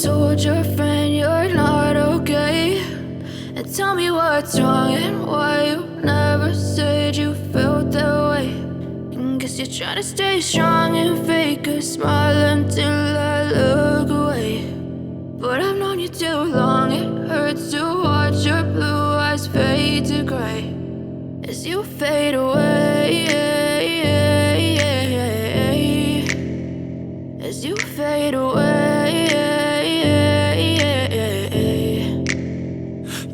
told your friend you're not okay, and tell me what's wrong and why you never said you felt that way. And guess you're trying to stay strong and fake a smile until I look away. But I've known you too long, it hurts to watch your blue eyes fade to gray as you fade away, as you fade away.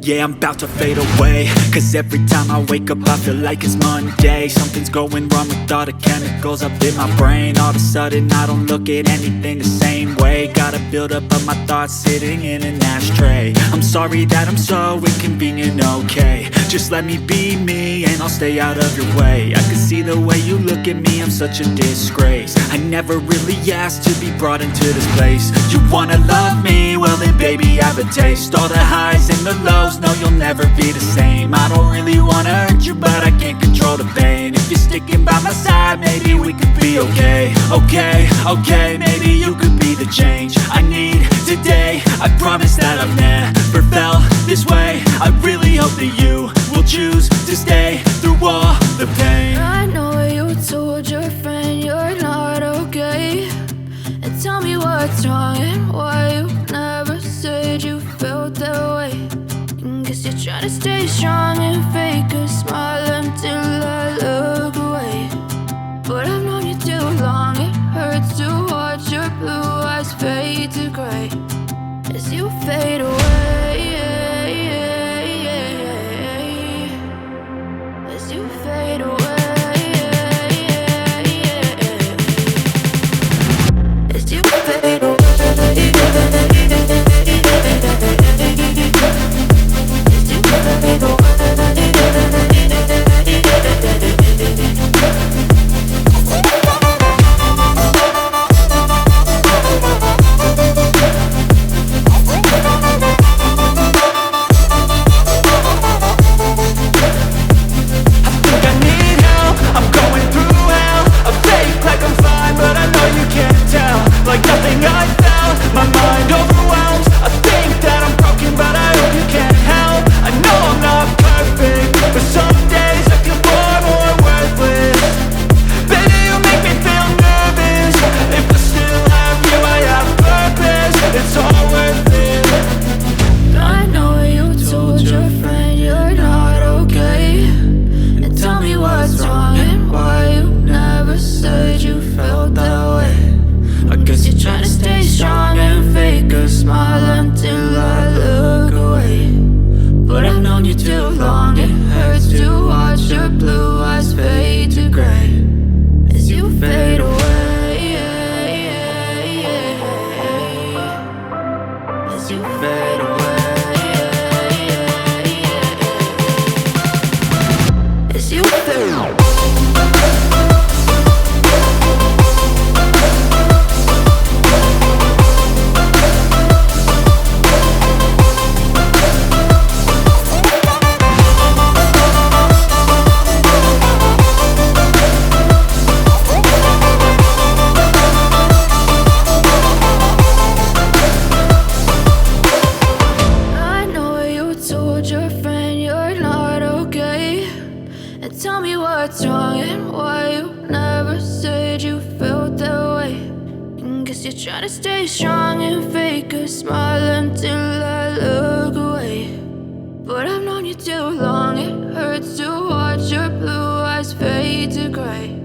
Yeah, I'm about to fade away, cause every time I wake up I feel like it's Monday. Something's going wrong with all the chemicals up in my brain. All of a sudden I don't look at anything the same way. Gotta build up of my thoughts sitting in an ashtray. I'm sorry that I'm so inconvenient, okay. Just let me be me and I'll stay out of your way. I can see the way you look at me, I'm such a disgrace. I never really asked to be brought into this place. You wanna love me? Well then baby have a taste. All the highs and the lows, no you'll never be the same. I don't really wanna hurt you but I can't control the pain. If you're sticking by my side maybe we could be okay. Okay, maybe you could be the change I need today. I promise that I've never felt this way. I really hope that you will choose to stay through all the pain. I know you told your friend you're not okay, and tell me what's wrong and why you never said you felt that way. And guess you're trying to stay strong and fake a smile until I look away. But I've known you too long, it hurts to watch your blue eyes fade to gray as you fade away, as you fade away, as you fade away. Like nothing I felt, my mind overwhelmed. I think that I'm broken but I hope you can't help. I know I'm not perfect, but some days I feel far more worthless. Baby, you make me feel nervous. If I still have you, I have purpose. It's all worth it. I know you told your friend you're not okay, and tell me what's wrong and why you never said you felt that way. I guess you're trying to stay strong and fake a smile until I look away. But I've known you too long, it hurts to watch your blue eyes fade to gray as you fade away, as you fade away, as you fade away. Your friend you're not okay, and tell me what's wrong and why you never said you felt that way. And guess you're trying to stay strong and fake a smile until I look away. But I've known you too long, it hurts to watch your blue eyes fade to gray